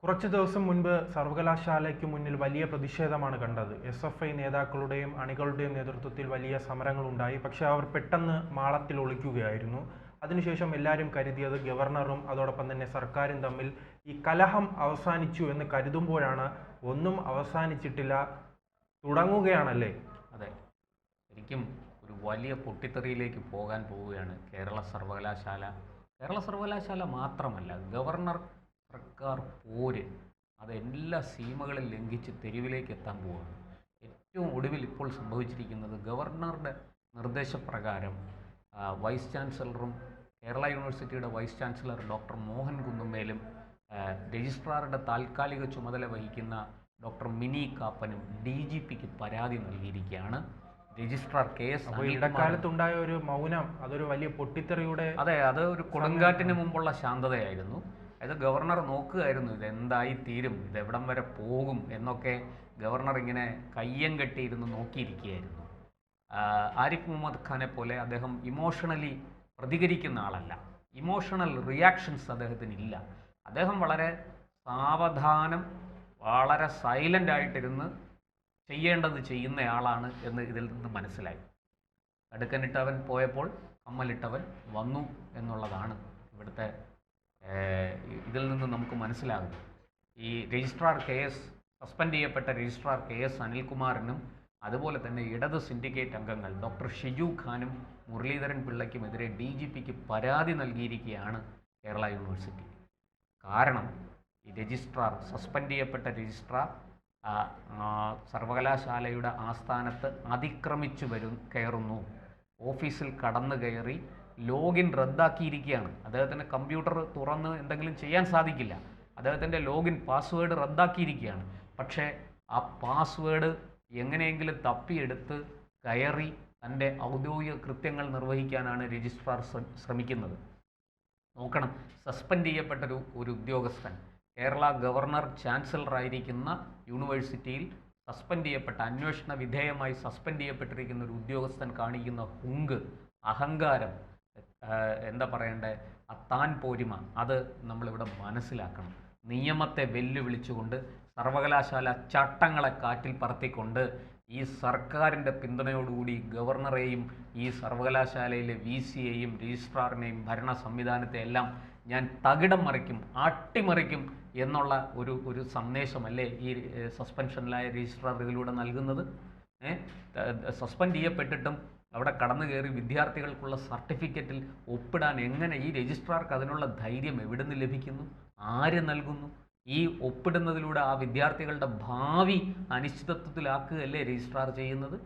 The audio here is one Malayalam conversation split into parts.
കുറച്ച് ദിവസം മുൻപ് സർവകലാശാലയ്ക്ക് മുന്നിൽ വലിയ പ്രതിഷേധമാണ് കണ്ടത്. SFI നേതാക്കളുടെയും അണികളുടെയും നേതൃത്വത്തിൽ വലിയ സമരങ്ങളുണ്ടായി. പക്ഷേ അവർ പെട്ടെന്ന് മാളത്തിൽ ഒളിക്കുകയായിരുന്നു. അതിനുശേഷം എല്ലാവരും കരുതിയത് ഗവർണറും അതോടൊപ്പം തന്നെ സർക്കാരും തമ്മിൽ ഈ കലഹം അവസാനിച്ചു എന്ന് കരുതുമ്പോഴാണ് ഒന്നും അവസാനിച്ചിട്ടില്ല, തുടങ്ങുകയാണല്ലേ? അതെ, ശരിക്കും ഒരു വലിയ പൊട്ടിത്തെറിയിലേക്ക് പോകാൻ പോവുകയാണ് കേരള സർവകലാശാല. കേരള സർവകലാശാല മാത്രമല്ല, ഗവർണർ സർക്കാർ പോര് അതെല്ലാ സീമകളിൽ ലംഘിച്ച് തെരുവിലേക്ക് എത്താൻ പോവുകയാണ്. ഏറ്റവും ഒടുവിൽ ഇപ്പോൾ സംഭവിച്ചിരിക്കുന്നത് ഗവർണറുടെ നിർദ്ദേശപ്രകാരം വൈസ് ചാൻസലറും കേരള യൂണിവേഴ്സിറ്റിയുടെ വൈസ് ചാൻസലർ ഡോക്ടർ മോഹൻ കുന്നുമ്മേലും രജിസ്ട്രാറുടെ താൽക്കാലിക ചുമതല വഹിക്കുന്ന ഡോക്ടർ മിനി കാപ്പനും DGPക്ക് പരാതി നൽകിയിരിക്കുകയാണ്. രജിസ്ട്രാർ KS ഇടക്കാലത്തുണ്ടായ ഒരു മൗനം അതൊരു വലിയ പൊട്ടിത്തെറിയുടെ അത് ഒരു കൊടുങ്കാറ്റിന് മുമ്പുള്ള ശാന്തതയായിരുന്നു. അത് ഗവർണർ നോക്കുകയായിരുന്നു, ഇതെന്തായി തീരും, ഇതെവിടം വരെ പോകും എന്നൊക്കെ ഗവർണർ ഇങ്ങനെ കയ്യം കെട്ടിയിരുന്ന് നോക്കിയിരിക്കുകയായിരുന്നു. ആരിഫ് മുഹമ്മദ് ഖാനെ പോലെ അദ്ദേഹം ഇമോഷണലി പ്രതികരിക്കുന്ന ആളല്ല. ഇമോഷണൽ റിയാക്ഷൻസ് അദ്ദേഹത്തിനില്ല. അദ്ദേഹം വളരെ സാവധാനം, വളരെ സൈലൻ്റ് ആയിട്ടിരുന്ന് ചെയ്യേണ്ടത് ചെയ്യുന്നയാളാണ് എന്ന് ഇതിൽ നിന്ന് മനസ്സിലായി. കടുക്കനിട്ടവൻ പോയപ്പോൾ കമ്മലിട്ടവൻ വന്നു എന്നുള്ളതാണ് ഇവിടുത്തെ ഇതിൽ നിന്ന് നമുക്ക് മനസ്സിലാകുന്നത്. ഈ സസ്പെൻഡ് ചെയ്യപ്പെട്ട രജിസ്ട്രാർ KS അനിൽകുമാറിനും അതുപോലെ തന്നെ ഇടത് സിൻഡിക്കേറ്റ് അംഗങ്ങൾ ഡോക്ടർ ഷിജു ഖാനും മുരളീധരൻ പിള്ളയ്ക്കുമെതിരെ DGPക്ക് പരാതി നൽകിയിരിക്കുകയാണ് കേരള യൂണിവേഴ്സിറ്റി. കാരണം ഈ സസ്പെൻഡ് ചെയ്യപ്പെട്ട രജിസ്ട്രാർ സർവകലാശാലയുടെ ആസ്ഥാനത്ത് അതിക്രമിച്ചു കയറുന്നു, ഓഫീസിൽ കടന്നു കയറി ലോഗിൻ റദ്ദാക്കിയിരിക്കുകയാണ്. അദ്ദേഹത്തിന് കമ്പ്യൂട്ടർ തുറന്ന് എന്തെങ്കിലും ചെയ്യാൻ സാധിക്കില്ല. അദ്ദേഹത്തിൻ്റെ ലോഗിൻ പാസ്വേഡ് റദ്ദാക്കിയിരിക്കുകയാണ്. പക്ഷേ ആ പാസ്വേഡ് എങ്ങനെയെങ്കിലും തപ്പിയെടുത്ത് കയറി തൻ്റെ ഔദ്യോഗിക കൃത്യങ്ങൾ നിർവഹിക്കാനാണ് രജിസ്ട്രാർ ശ്രമിക്കുന്നത്. നോക്കണം, സസ്പെൻഡ് ചെയ്യപ്പെട്ട ഒരു ഉദ്യോഗസ്ഥൻ കേരള ഗവർണർ ചാൻസലറായിരിക്കുന്ന യൂണിവേഴ്സിറ്റിയിൽ അന്വേഷണ വിധേയമായി സസ്പെൻഡ് ചെയ്യപ്പെട്ടിരിക്കുന്ന ഒരു ഉദ്യോഗസ്ഥൻ കാണിക്കുന്ന ഹുങ്ക്, അഹങ്കാരം, എന്താ പറയണ്ടേ, താൻ പോരിമ, അത് നമ്മളിവിടെ മനസ്സിലാക്കണം. നിയമത്തെ വെല്ലുവിളിച്ചുകൊണ്ട് സർവകലാശാല ചട്ടങ്ങളെ കാറ്റിൽ പറത്തിക്കൊണ്ട് ഈ സർക്കാരിൻ്റെ പിന്തുണയോടുകൂടി ഗവർണറെയും ഈ സർവകലാശാലയിലെ VCയെയും രജിസ്ട്രാറിനെയും ഭരണ സംവിധാനത്തെ എല്ലാം ഞാൻ തകിടം മറിക്കും, അട്ടിമറിക്കും എന്നുള്ള ഒരു സന്ദേശമല്ലേ ഈ സസ്പെൻഷനിലായ രജിസ്ട്രാർ ഇതിലൂടെ നൽകുന്നത്? സസ്പെൻഡ് ചെയ്യപ്പെട്ടിട്ടും അവിടെ കടന്നു കയറി വിദ്യാർത്ഥികൾക്കുള്ള സർട്ടിഫിക്കറ്റിൽ ഒപ്പിടാൻ എങ്ങനെ ഈ രജിസ്ട്രാർക്ക് അതിനുള്ള ധൈര്യം എവിടെ നിന്ന് ലഭിക്കുന്നു? ആര് നൽകുന്നു? ഈ ഒപ്പിടുന്നതിലൂടെ ആ വിദ്യാർത്ഥികളുടെ ഭാവി അനിശ്ചിതത്വത്തിലാക്കുകയല്ലേ രജിസ്ട്രാർ ചെയ്യുന്നത്?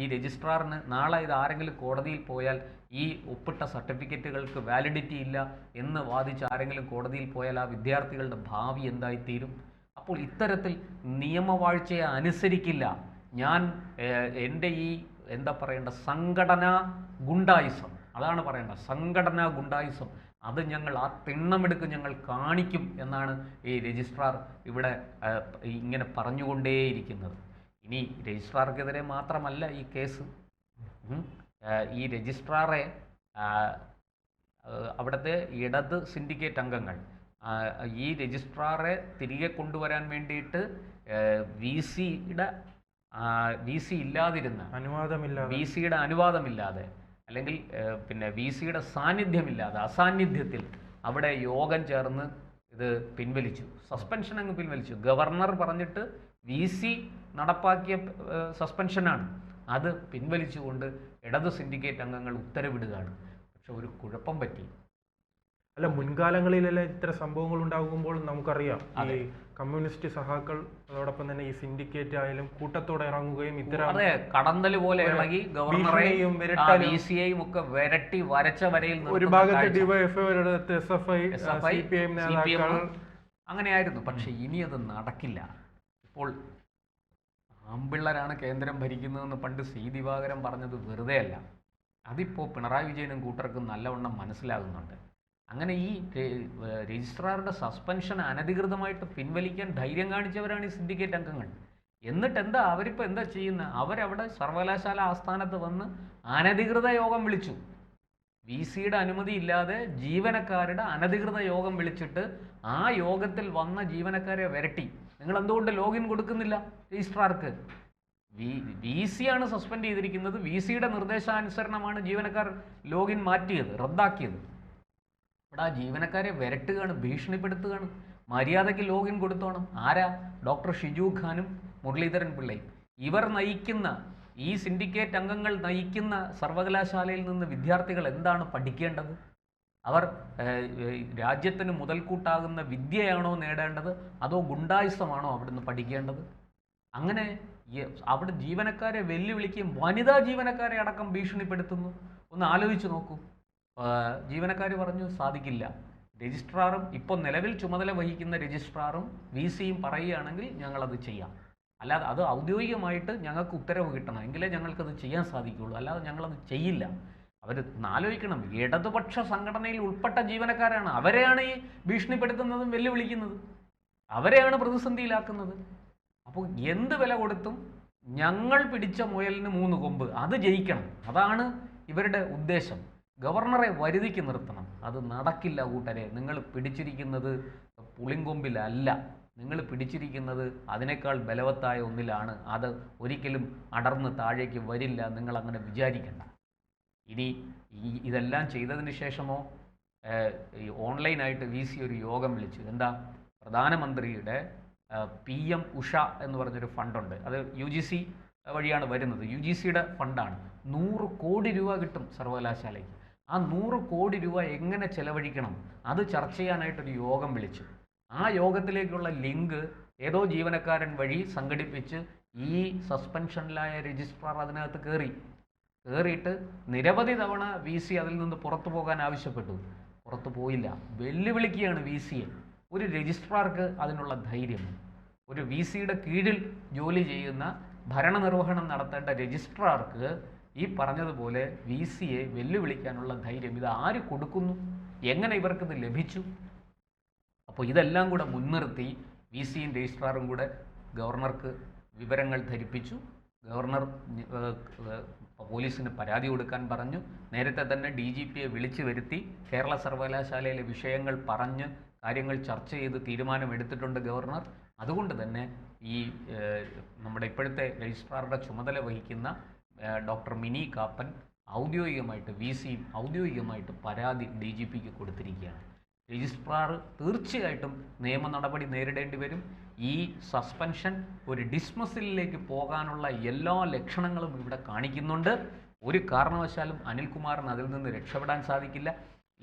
ഈ രജിസ്ട്രാറിന് നാളെ ഇത് ആരെങ്കിലും കോടതിയിൽ പോയാൽ, ഈ ഒപ്പിട്ട സർട്ടിഫിക്കറ്റുകൾക്ക് വാലിഡിറ്റി ഇല്ല എന്ന് വാദിച്ച് ആരെങ്കിലും കോടതിയിൽ പോയാൽ ആ വിദ്യാർത്ഥികളുടെ ഭാവി എന്തായിത്തീരും? അപ്പോൾ ഇത്തരത്തിൽ നിയമവാഴ്ചയെ അനുസരിക്കില്ല ഞാൻ. എൻ്റെ ഈ എന്താ പറയേണ്ട സംഘടനാ ഗുണ്ടായിസം, അതാണ് പറയേണ്ടത്, സംഘടനാ ഗുണ്ടായിസം, അത് ഞങ്ങൾ ആ തിണ്ണമെടുക്ക് ഞങ്ങൾ കാണിക്കും എന്നാണ് ഈ രജിസ്ട്രാർ ഇവിടെ ഇങ്ങനെ പറഞ്ഞുകൊണ്ടേയിരിക്കുന്നത്. ഇനി രജിസ്ട്രാർക്കെതിരെ മാത്രമല്ല ഈ കേസ്. ഈ രജിസ്ട്രാറെ അവിടുത്തെ ഇടത് സിൻഡിക്കേറ്റ് അംഗങ്ങൾ ഈ രജിസ്ട്രാറെ തിരികെ കൊണ്ടുവരാൻ വേണ്ടിയിട്ട് VC ഇല്ലാതിരുന്ന, VCയുടെ അനുവാദമില്ലാതെ, അല്ലെങ്കിൽ പിന്നെ VCയുടെ സാന്നിധ്യമില്ലാതെ, അസാന്നിധ്യത്തിൽ അവിടെ യോഗം ചേർന്ന് ഇത് പിൻവലിച്ചു. സസ്പെൻഷൻ അങ്ങ് പിൻവലിച്ചു. ഗവർണർ പറഞ്ഞിട്ട് VC നടപ്പാക്കിയ സസ്പെൻഷനാണ്. അത് പിൻവലിച്ചുകൊണ്ട് ഇടത് സിൻഡിക്കേറ്റ് അംഗങ്ങൾ ഉത്തരവിടുകയാണ്. പക്ഷെ ഒരു കുഴപ്പം പറ്റി. അല്ല, മുൻകാലങ്ങളിലെല്ലാം ഇത്തരം സംഭവങ്ങൾ ഉണ്ടാകുമ്പോൾ നമുക്കറിയാം, ഈ കമ്മ്യൂണിസ്റ്റ് സഹാക്കൾ അതോടൊപ്പം തന്നെ ഈ സിൻഡിക്കേറ്റ് ആയാലും കൂട്ടത്തോടെ ഇറങ്ങുകയും ഇത്തരം കടന്നൽ പോലെ ഇളകി ഗവർണറെയും VCയെയും ഒക്കെ വരട്ടി വരച്ച വരയിൽ ഒരു ഭാഗത്ത് DYFI, SFI, CPM നേതാക്കൾ അങ്ങനെയായിരുന്നു. പക്ഷെ ഇനി അത് നടക്കില്ല. ഇപ്പോൾ ആമ്പിള്ളരാണ് കേന്ദ്രം ഭരിക്കുന്നതെന്ന് പണ്ട് ദിവാകരൻ പറഞ്ഞത് വെറുതെ അല്ല. അതിപ്പോൾ പിണറായി വിജയനും കൂട്ടർക്കും നല്ലവണ്ണം മനസ്സിലാകുന്നുണ്ട്. അങ്ങനെ ഈ രജിസ്ട്രാറുടെ സസ്പെൻഷൻ അനധികൃതമായിട്ട് പിൻവലിക്കാൻ ധൈര്യം കാണിച്ചവരാണ് ഈ സിൻഡിക്കേറ്റ് അംഗങ്ങൾ. എന്നിട്ട് അവരിപ്പോൾ എന്താ ചെയ്യുന്നത്? അവരവിടെ സർവകലാശാല ആസ്ഥാനത്ത് വന്ന് അനധികൃത യോഗം വിളിച്ചു. വി സിയുടെ അനുമതി ഇല്ലാതെ ജീവനക്കാരുടെ അനധികൃത യോഗം വിളിച്ചിട്ട് ആ യോഗത്തിൽ വന്ന ജീവനക്കാരെ വരട്ടി. നിങ്ങൾ എന്തുകൊണ്ട് ലോഗിൻ കൊടുക്കുന്നില്ല രജിസ്ട്രാർക്ക്? വി സി ആണ് സസ്പെൻഡ് ചെയ്തിരിക്കുന്നത്. വി സിയുടെ നിർദ്ദേശാനുസരണമാണ് ജീവനക്കാർ ലോഗിൻ മാറ്റിയത്, റദ്ദാക്കിയത്. ഇവിടെ ആ ജീവനക്കാരെ വരട്ടുകയാണ്, ഭീഷണിപ്പെടുത്തുകയാണ്. മര്യാദയ്ക്ക് ലോഗിൻ കൊടുത്തോണം. ആരാ? ഡോക്ടർ ഷിജു ഖാനും മുരളീധരൻ പിള്ളയും. ഇവർ നയിക്കുന്ന, ഈ സിൻഡിക്കേറ്റ് അംഗങ്ങൾ നയിക്കുന്ന സർവകലാശാലയിൽ നിന്ന് വിദ്യാർത്ഥികൾ എന്താണ് പഠിക്കേണ്ടത്? അവർ രാജ്യത്തിന് മുതൽക്കൂട്ടാകുന്ന വിദ്യയാണോ നേടേണ്ടത്, അതോ ഗുണ്ടായുസമാണോ അവിടുന്ന് പഠിക്കേണ്ടത്? അങ്ങനെ അവിടെ ജീവനക്കാരെ വെല്ലുവിളിക്കുകയും വനിതാ ജീവനക്കാരെ അടക്കം ഭീഷണിപ്പെടുത്തുന്നു. ഒന്ന് ആലോചിച്ച് നോക്കൂ. ജീവനക്കാർ പറഞ്ഞു സാധിക്കില്ല. രജിസ്ട്രാറും ഇപ്പോൾ നിലവിൽ ചുമതല വഹിക്കുന്ന രജിസ്ട്രാറും വി സിയും പറയുകയാണെങ്കിൽ ഞങ്ങളത് ചെയ്യാം. അല്ലാതെ അത് ഔദ്യോഗികമായിട്ട് ഞങ്ങൾക്ക് ഉത്തരവ് കിട്ടണം, എങ്കിലേ ഞങ്ങൾക്കത് ചെയ്യാൻ സാധിക്കുകയുള്ളൂ. അല്ലാതെ ഞങ്ങളത് ചെയ്യില്ല. അവർ ആലോചിക്കണം, ഇടതുപക്ഷ സംഘടനയിൽ ഉൾപ്പെട്ട ജീവനക്കാരാണ്. അവരെയാണ് ഈ ഭീഷണിപ്പെടുത്തുന്നതും വെല്ലുവിളിക്കുന്നതും. അവരെയാണ് പ്രതിസന്ധിയിലാക്കുന്നത്. അപ്പോൾ എന്ത് വില കൊടുത്തും ഞങ്ങൾ പിടിച്ച മുയലിന് 3 കൊമ്പ്, അത് ജയിക്കണം. അതാണ് ഇവരുടെ ഉദ്ദേശം. ഗവർണറെ വരുതിക്ക് നിർത്തണം. അത് നടക്കില്ല കൂട്ടരെ. നിങ്ങൾ പിടിച്ചിരിക്കുന്നത് പുളിങ്കൊമ്പിലല്ല, നിങ്ങൾ പിടിച്ചിരിക്കുന്നത് അതിനേക്കാൾ ബലവത്തായ ഒന്നിലാണ്. അത് ഒരിക്കലും അടർന്ന് താഴേക്ക് വരില്ല. നിങ്ങൾ അങ്ങനെ വിചാരിക്കണ്ട. ഇനി ഇതെല്ലാം ചെയ്തതിന് ശേഷമോ ഓൺലൈനായിട്ട് വി സി ഒരു യോഗം വിളിച്ചു. എന്താ? പ്രധാനമന്ത്രിയുടെ PM ഉഷ എന്ന് പറഞ്ഞൊരു ഫണ്ടുണ്ട്. അത് UGC വഴിയാണ് വരുന്നത്. UGCയുടെ ഫണ്ടാണ്. 100 കോടി രൂപ കിട്ടും സർവകലാശാലയ്ക്ക്. ആ 100 കോടി രൂപ എങ്ങനെ ചെലവഴിക്കണം അത് ചർച്ച ചെയ്യാനായിട്ടൊരു യോഗം വിളിച്ചു. ആ യോഗത്തിലേക്കുള്ള ലിങ്ക് ഏതോ ജീവനക്കാരൻ വഴി സംഘടിപ്പിച്ച് ഈ സസ്പെൻഷനിലായ രജിസ്ട്രാർ അതിനകത്ത് കയറിയിട്ട് നിരവധി തവണ വി സി അതിൽ നിന്ന് പുറത്തു പോകാൻ ആവശ്യപ്പെട്ടു. പുറത്തു പോയില്ല. വെല്ലുവിളിക്കുകയാണ് വി സിയെ. ഒരു രജിസ്ട്രാർക്ക് അതിനുള്ള ധൈര്യം, ഒരു വി സിയുടെ കീഴിൽ ജോലി ചെയ്യുന്ന ഭരണനിർവഹണം നടത്തേണ്ട രജിസ്ട്രാർക്ക് ഈ പറഞ്ഞതുപോലെ വി സിയെ വെല്ലുവിളിക്കാനുള്ള ധൈര്യം ഇത് ആര് കൊടുക്കുന്നു? എങ്ങനെ ഇവർക്കിത് ലഭിച്ചു? അപ്പോൾ ഇതെല്ലാം കൂടെ മുൻനിർത്തി വി സിയും രജിസ്ട്രാറും കൂടെ ഗവർണർക്ക് വിവരങ്ങൾ ധരിപ്പിച്ചു. ഗവർണർ പോലീസിന് പരാതി കൊടുക്കാൻ പറഞ്ഞു. നേരത്തെ തന്നെ DGPയെ വിളിച്ചു വരുത്തി കേരള സർവകലാശാലയിലെ വിഷയങ്ങൾ പറഞ്ഞ് കാര്യങ്ങൾ ചർച്ച ചെയ്ത് തീരുമാനമെടുത്തിട്ടുണ്ട് ഗവർണർ. അതുകൊണ്ട് തന്നെ ഈ നമ്മുടെ ഇപ്പോഴത്തെ രജിസ്ട്രാറുടെ ചുമതല വഹിക്കുന്ന ഡോക്ടർ മിനി കാപ്പൻ ഔദ്യോഗികമായിട്ട് വി സിയും ഔദ്യോഗികമായിട്ട് പരാതി DGPക്ക് കൊടുത്തിരിക്കുകയാണ്. രജിസ്ട്രാർ തീർച്ചയായിട്ടും നിയമ നടപടി നേരിടേണ്ടി വരും. ഈ സസ്പെൻഷൻ ഒരു ഡിസ്മസിലേക്ക് പോകാനുള്ള എല്ലാ ലക്ഷണങ്ങളും ഇവിടെ കാണിക്കുന്നുണ്ട്. ഒരു കാരണവശാലും അനിൽകുമാറിന് അതിൽ നിന്ന് രക്ഷപ്പെടാൻ സാധിക്കില്ല.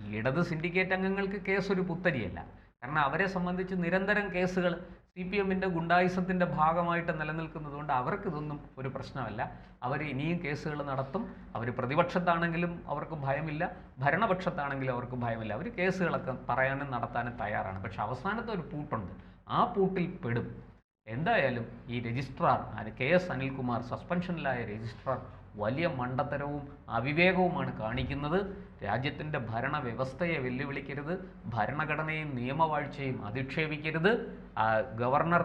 ഈ ഇടത് സിൻഡിക്കേറ്റ് അംഗങ്ങൾക്ക് കേസ് ഒരു പുത്തരിയല്ല. കാരണം അവരെ സംബന്ധിച്ച് നിരന്തരം കേസുകൾ CPMൻ്റെ ഗുണ്ടായുസത്തിൻ്റെ ഭാഗമായിട്ട് നിലനിൽക്കുന്നതുകൊണ്ട് അവർക്കിതൊന്നും ഒരു പ്രശ്നമല്ല. അവർ ഇനിയും കേസുകൾ നടത്തും. അവർ പ്രതിപക്ഷത്താണെങ്കിലും അവർക്ക് ഭയമില്ല, ഭരണപക്ഷത്താണെങ്കിലും അവർക്ക് ഭയമില്ല. അവർ കേസുകളൊക്കെ പറയാനും നടത്താനും തയ്യാറാണ്. പക്ഷെ അവസാനത്തെ ഒരു പൂട്ടുണ്ട്, ആ പൂട്ടിൽ പെടും. എന്തായാലും ഈ രജിസ്ട്രാർ KS അനിൽകുമാർ, സസ്പെൻഷനിലായ രജിസ്ട്രാർ വലിയ മണ്ടത്തരവും അവിവേകവുമാണ് കാണിക്കുന്നത്. രാജ്യത്തിൻ്റെ ഭരണവ്യവസ്ഥയെ വെല്ലുവിളിക്കരുത്, ഭരണഘടനയും നിയമവാഴ്ചയും അധിക്ഷേപിക്കരുത്. ഗവർണർ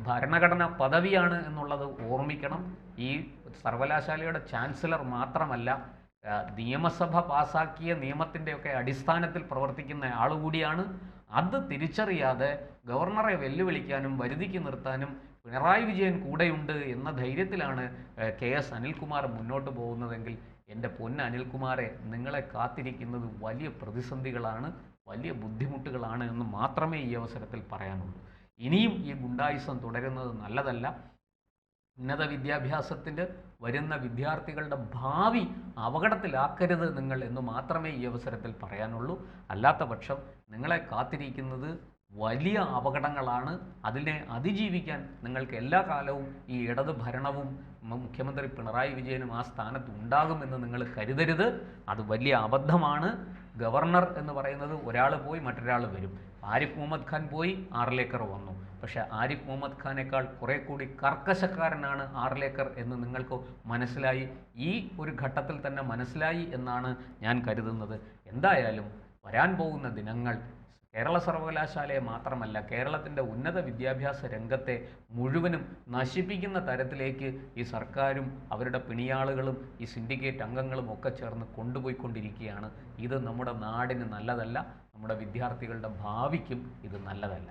ഭരണഘടന പദവിയാണ് എന്നുള്ളത് ഓർമ്മിക്കണം. ഈ സർവകലാശാലയുടെ ചാൻസലർ മാത്രമല്ല, നിയമസഭ പാസാക്കിയ നിയമത്തിൻ്റെയൊക്കെ അടിസ്ഥാനത്തിൽ പ്രവർത്തിക്കുന്ന ആളുകൂടിയാണ്. അത് തിരിച്ചറിയാതെ ഗവർണറെ വെല്ലുവിളിക്കാനും വരുതിക്ക് നിർത്താനും പിണറായി വിജയൻ കൂടെയുണ്ട് എന്ന ധൈര്യത്തിലാണ് KS അനിൽകുമാർ മുന്നോട്ട് പോകുന്നതെങ്കിൽ എൻ്റെ പൊന്ന അനിൽകുമാറെ, നിങ്ങളെ കാത്തിരിക്കുന്നത് വലിയ പ്രതിസന്ധികളാണ്, വലിയ ബുദ്ധിമുട്ടുകളാണ് എന്ന് മാത്രമേ ഈ അവസരത്തിൽ പറയാനുള്ളൂ. ഇനിയും ഈ ഗുണ്ടായുസം തുടരുന്നത് നല്ലതല്ല. ഉന്നത വിദ്യാഭ്യാസത്തിൽ വരുന്ന വിദ്യാർത്ഥികളുടെ ഭാവി അപകടത്തിലാക്കരുത് നിങ്ങൾ എന്ന് മാത്രമേ ഈ അവസരത്തിൽ പറയാനുള്ളൂ. അല്ലാത്ത പക്ഷം നിങ്ങളെ കാത്തിരിക്കുന്നത് വലിയ അപകടങ്ങളാണ്. അതിനെ അതിജീവിക്കാൻ നിങ്ങൾക്ക് എല്ലാ കാലവും ഈ ഇടത് ഭരണവും മുഖ്യമന്ത്രി പിണറായി വിജയനും ആ സ്ഥാനത്ത് ഉണ്ടാകുമെന്ന് നിങ്ങൾ കരുതരുത്. അത് വലിയ അബദ്ധമാണ്. ഗവർണർ എന്ന് പറയുന്നത് ഒരാൾ പോയി മറ്റൊരാൾ വരും. ആരിഫ് മുഹമ്മദ് ഖാൻ പോയി, ആർലേക്കർ വന്നു. പക്ഷേ ആരിഫ് മുഹമ്മദ് ഖാനേക്കാൾ കുറെ കൂടി കർക്കശക്കാരനാണ് ആർലേക്കർ എന്ന് നിങ്ങൾക്ക് മനസ്സിലായി. ഈ ഒരു ഘട്ടത്തിൽ തന്നെ മനസ്സിലായി എന്നാണ് ഞാൻ കരുതുന്നത്. എന്തായാലും വരാൻ പോകുന്ന ദിനങ്ങൾ കേരള സർവകലാശാലയെ മാത്രമല്ല കേരളത്തിൻ്റെ ഉന്നത വിദ്യാഭ്യാസ രംഗത്തെ മുഴുവനും നശിപ്പിക്കുന്ന തരത്തിലേക്ക് ഈ സർക്കാരും അവരുടെ പിണിയാളുകളും ഈ സിൻഡിക്കേറ്റ് അംഗങ്ങളും ഒക്കെ ചേർന്ന് കൊണ്ടുപോയിക്കൊണ്ടിരിക്കുകയാണ്. ഇത് നമ്മുടെ നാടിന് നല്ലതല്ല, നമ്മുടെ വിദ്യാർത്ഥികളുടെ ഭാവിക്കും ഇത് നല്ലതല്ല.